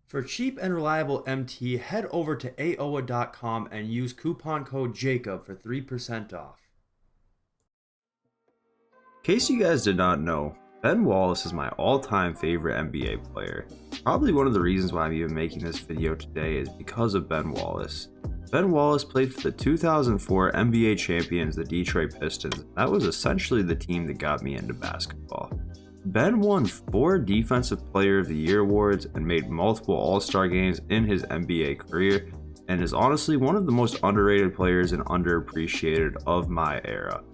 For cheap and reliable MT, head over to aoa.com and use coupon code JACOB for 3% off. In case you guys did not know, Ben Wallace is my all-time favorite NBA player. Probably one of the reasons why I'm even making this video today is because of Ben Wallace. Ben Wallace played for the 2004 NBA champions, the Detroit Pistons. That was essentially the team that got me into basketball. Ben won 4 Defensive Player of the Year awards and made multiple All-Star games in his NBA career, and is honestly one of the most underrated players and underappreciated of my era.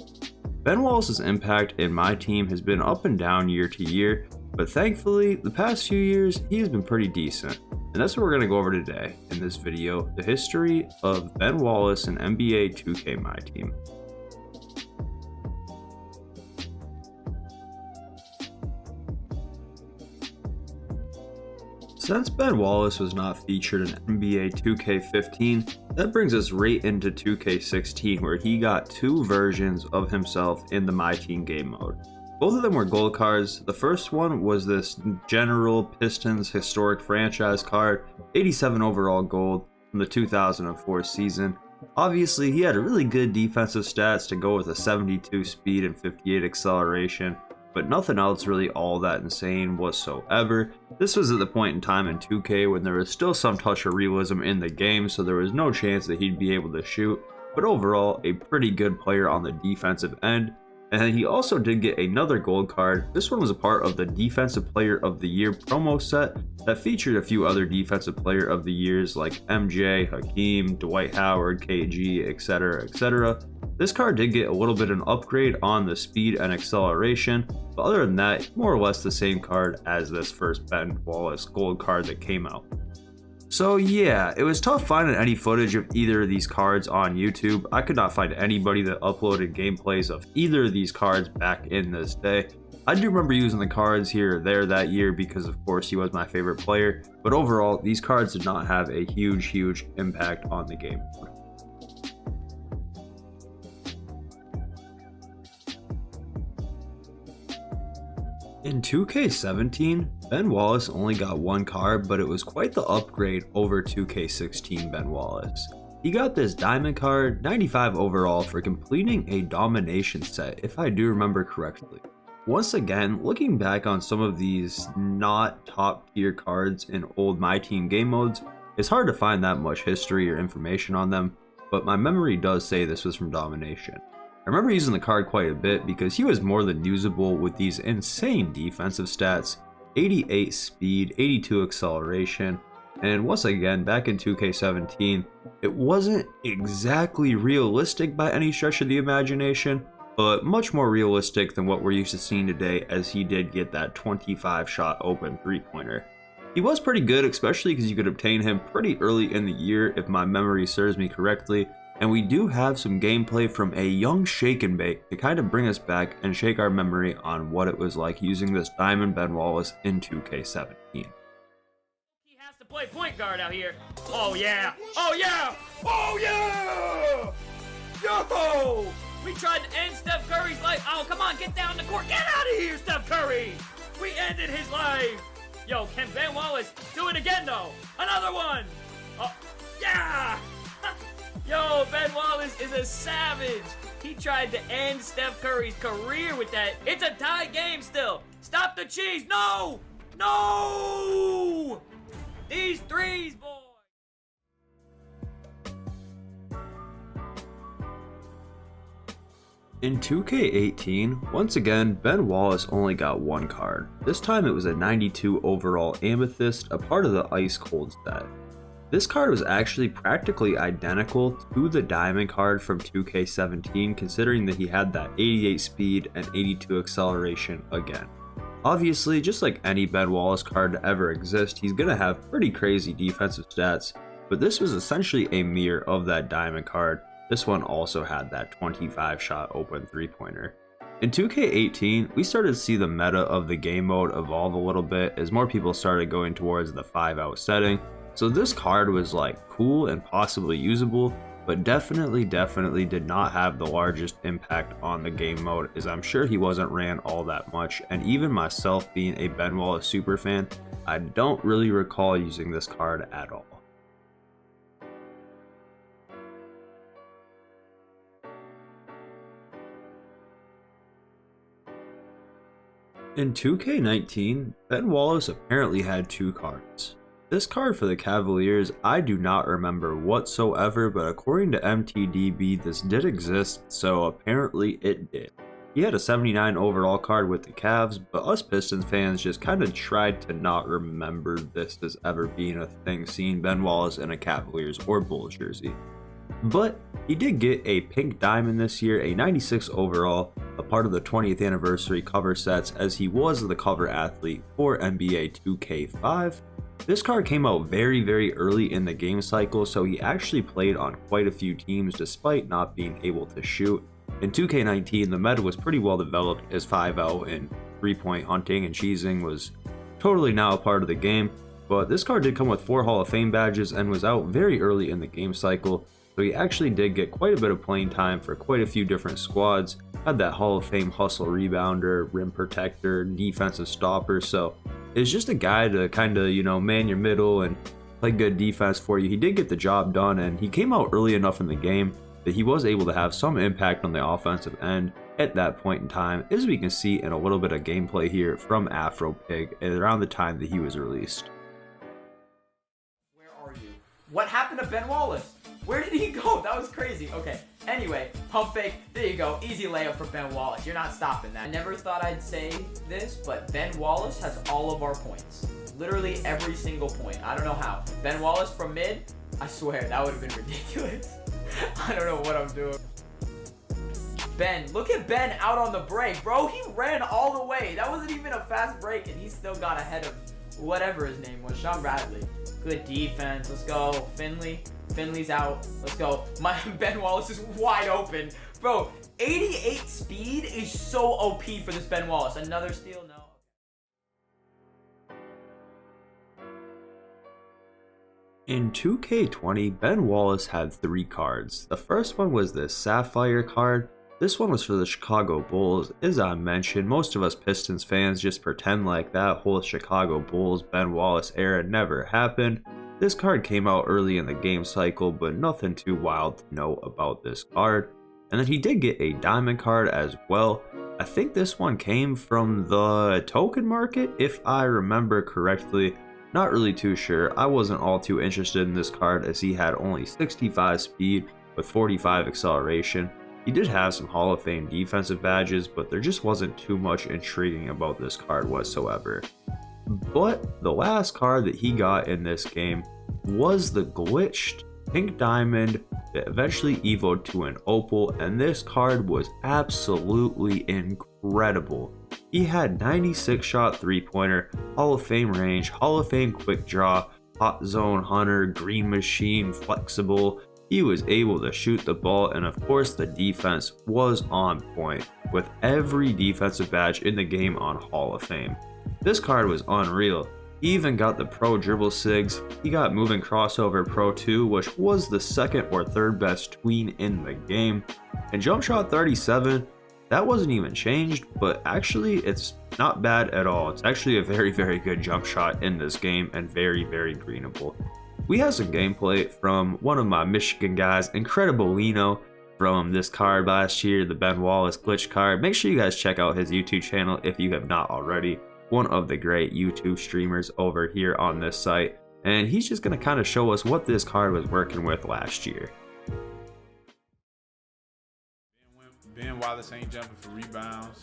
Ben Wallace's impact in my team has been up and down year to year, but thankfully, the past few years, he has been pretty decent. And that's what we're going to go over today in this video, the history of Ben Wallace and NBA 2K MyTeam. Since Ben Wallace was not featured in NBA 2K15, that brings us right into 2K16, where he got 2 versions of himself in the MyTeam game mode. Both of them were gold cards. The first one was this General Pistons Historic Franchise card, 87 overall gold from the 2004 season. Obviously, he had really good defensive stats to go with a 72 speed and 58 acceleration, but nothing else really all that insane whatsoever. This was at the point in time in 2K when there was still some touch of realism in the game, so there was no chance that he'd be able to shoot, but overall, a pretty good player on the defensive end. And he also did get another gold card. This one was a part of the Defensive Player of the Year promo set that featured a few other Defensive Player of the Years like MJ, Hakeem, Dwight Howard, KG, etc, etc. This card did get a little bit of an upgrade on the speed and acceleration, but other than that, more or less the same card as this first Ben Wallace gold card that came out. So yeah, it was tough finding any footage of either of these cards on YouTube. I could not find anybody that uploaded gameplays of either of these cards back in this day. I do remember using the cards here or there that year because of course he was my favorite player, but overall these cards did not have a huge impact on the game. In 2K17, Ben Wallace only got 1 card, but it was quite the upgrade over 2K16 Ben Wallace. He got this diamond card, 95 overall, for completing a domination set, if I do remember correctly. Once again, looking back on some of these not top tier cards in old MyTeam game modes, it's hard to find that much history or information on them, but my memory does say this was from domination. I remember using the card quite a bit because he was more than usable with these insane defensive stats, 88 speed, 82 acceleration, and once again, back in 2K17, it wasn't exactly realistic by any stretch of the imagination, but much more realistic than what we're used to seeing today, as he did get that 25 shot open 3-pointer. He was pretty good, especially because you could obtain him pretty early in the year if my memory serves me correctly. And we do have some gameplay from a young Shake and Bake to kind of bring us back and shake our memory on what it was like using this Diamond Ben Wallace in 2K17. He has to play point guard out here. Oh yeah! Oh yeah! Oh yeah! Yo! We tried to end Steph Curry's life. Oh, come on, get down the court. Get out of here, Steph Curry! We ended his life. Yo, can Ben Wallace do it again though? Another one! Oh, yeah! Yo, Ben Wallace is a savage. He tried to end Steph Curry's career with that. It's a tie game still. Stop the cheese. No! No! These threes, boy. In 2K18, once again, Ben Wallace only got 1 card. This time it was a 92 overall Amethyst, a part of the Ice Cold set. This card was actually practically identical to the diamond card from 2K17, considering that he had that 88 speed and 82 acceleration again. Obviously, just like any Ben Wallace card to ever exist, he's going to have pretty crazy defensive stats, but this was essentially a mirror of that diamond card. This one also had that 25 shot open 3-pointer. In 2K18, we started to see the meta of the game mode evolve a little bit as more people started going towards the 5-out setting. So this card was like cool and possibly usable, but definitely did not have the largest impact on the game mode, as I'm sure he wasn't ran all that much, and even myself being a Ben Wallace super fan, I don't really recall using this card at all. In 2K19, Ben Wallace apparently had two cards. This card for the Cavaliers I do not remember whatsoever, but according to MTDB this did exist, so apparently it did. He had a 79 overall card with the Cavs, but us Pistons fans just kind of tried to not remember this as ever being a thing, seeing Ben Wallace in a Cavaliers or Bulls jersey. But he did get a pink diamond this year, a 96 overall, a part of the 20th anniversary cover sets, as he was the cover athlete for NBA 2K5. This card came out very early in the game cycle, so he actually played on quite a few teams despite not being able to shoot. In 2K19, the meta was pretty well developed, as 5-0 and 3-point hunting and cheesing was totally now a part of the game, but this card did come with 4 Hall of Fame badges and was out very early in the game cycle, so he actually did get quite a bit of playing time for quite a few different squads. Had that Hall of Fame hustle rebounder, rim protector, defensive stopper, so it's just a guy to kind of, man your middle and play good defense for you. He did get the job done, and he came out early enough in the game that he was able to have some impact on the offensive end at that point in time, as we can see in a little bit of gameplay here from Afro Pig around the time that he was released. Where are you? What happened to Ben Wallace? Where did he go? That was crazy. Okay, anyway, pump fake. There you go. Easy layup for Ben Wallace. You're not stopping that. I never thought I'd say this, but Ben Wallace has all of our points. Literally every single point. I don't know how. Ben Wallace from mid, I swear, that would have been ridiculous. I don't know what I'm doing. Ben, look at Ben out on the break. Bro, he ran all the way. That wasn't even a fast break, and he still got ahead of whatever his name was, Sean Bradley. Good defense. Let's go. Finley's out. Let's go. My Ben Wallace is wide open. Bro, 88 speed is so OP for this Ben Wallace. Another steal? No. In 2K20, Ben Wallace had 3 cards. The first one was the Sapphire card. This one was for the Chicago Bulls. As I mentioned, most of us Pistons fans just pretend like that whole Chicago Bulls Ben Wallace era never happened. This card came out early in the game cycle, but nothing too wild to know about this card. And then he did get a diamond card as well. I think this one came from the token market, if I remember correctly. Not really too sure. I wasn't all too interested in this card, as he had only 65 speed with 45 acceleration. He did have some Hall of Fame defensive badges, but there just wasn't too much intriguing about this card whatsoever. But the last card that he got in this game was the glitched pink diamond that eventually evolved to an opal, and this card was absolutely incredible. He had 96 shot 3-pointer, Hall of Fame range, Hall of Fame quick draw, hot zone hunter, green machine, flexible. He was able to shoot the ball, and of course the defense was on point, with every defensive badge in the game on Hall of Fame. This card was unreal. He even got the Pro Dribble Sigs. He got Moving Crossover Pro 2, which was the second or third best tween in the game. And Jump Shot 37, that wasn't even changed, but actually it's not bad at all. It's actually a very good jump shot in this game, and very greenable. We have some gameplay from one of my Michigan guys, Incredible Lino, from this card last year, the Ben Wallace glitch card. Make sure you guys check out his YouTube channel if you have not already. One of the great YouTube streamers over here on this site, and he's just going to kind of show us what this card was working with last year. Ben Wallace ain't jumping for rebounds.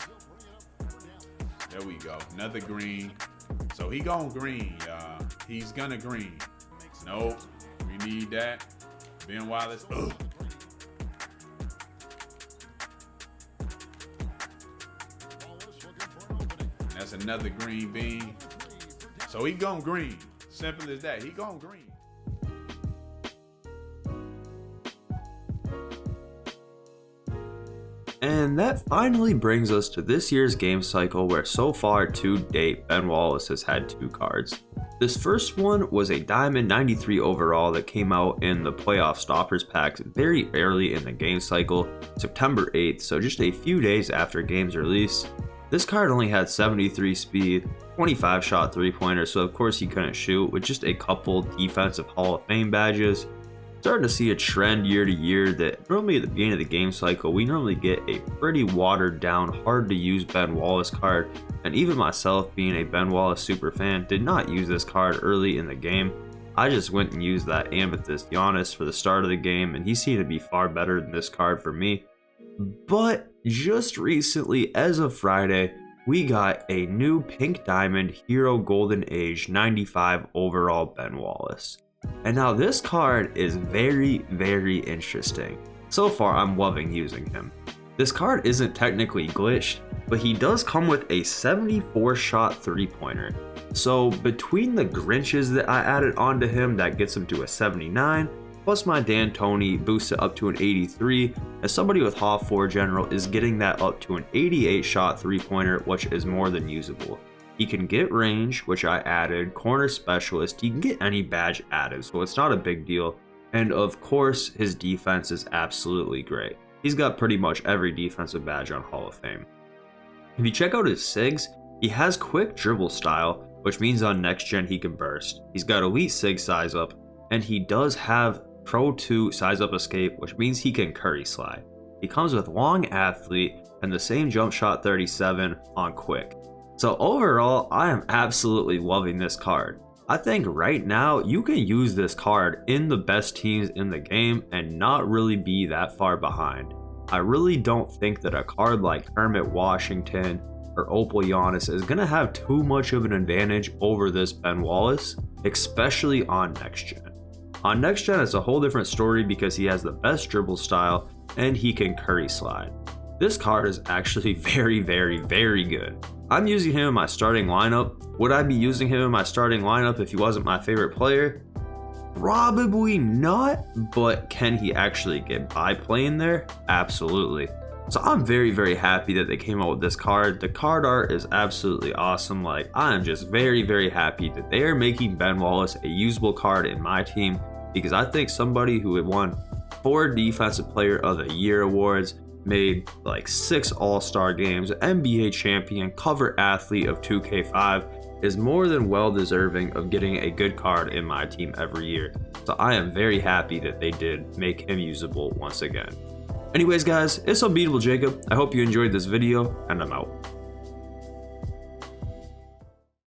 There we go. Another green. So he going green, y'all. He's gonna green. Nope. We need that. Ben Wallace. Ugh. That's another green bean. So he going green. Simple as that. He going green. And And that finally brings us to this year's game cycle, where so far to date Ben Wallace has had 2 cards. This first one was a Diamond 93 overall that came out in the playoff stoppers packs very early in the game cycle, September 8th, so just a few days after game's release. This card only had 73 speed, 25 shot 3-pointer, so of course he couldn't shoot, with just a couple defensive Hall of Fame badges. Starting to see a trend year to year that normally at the beginning of the game cycle we normally get a pretty watered down, hard to use Ben Wallace card, and even myself, being a Ben Wallace super fan, did not use this card early in the game. I just went and used that Amethyst Giannis for the start of the game, and he seemed to be far better than this card for me. But just recently, as of Friday, we got a new Pink Diamond Hero Golden Age 95 overall Ben Wallace. And now this card is very, very interesting. So far, I'm loving using him. This card isn't technically glitched, but he does come with a 74 shot 3-pointer. So between the Grinches that I added onto him, that gets him to a 79, plus my D'Antoni boosts it up to an 83, as somebody with Haw 4 General is getting that up to an 88 shot 3-pointer, which is more than usable. He can get range, which I added, corner specialist, he can get any badge added, so it's not a big deal. And of course, his defense is absolutely great. He's got pretty much every defensive badge on Hall of Fame. If you check out his SIGs, he has quick dribble style, which means on next gen he can burst. He's got elite SIG size up, and he does have Pro 2 size up escape, which means he can curry slide. He comes with long athlete and the same jump shot 37 on quick. So overall, I am absolutely loving this card. I think right now you can use this card in the best teams in the game and not really be that far behind. I really don't think that a card like Kermit Washington or Opal Giannis is going to have too much of an advantage over this Ben Wallace, especially on next gen. On next gen, it's a whole different story because he has the best dribble style and he can curry slide. This card is actually very, very, very good. I'm using him in my starting lineup. Would I be using him in my starting lineup if he wasn't my favorite player? Probably not, but can he actually get by playing there? Absolutely. So I'm very, very happy that they came out with this card. The card art is absolutely awesome. Like, I am just very, very happy that they are making Ben Wallace a usable card in my team, because I think somebody who had won 4 Defensive Player of the Year awards, made like 6 All-Star games, NBA champion, cover athlete of 2K5, is more than well deserving of getting a good card in my team every year. So I am very happy that they did make him usable once again. Anyways guys, it's Unbeatable Jacob. I hope you enjoyed this video, and I'm out.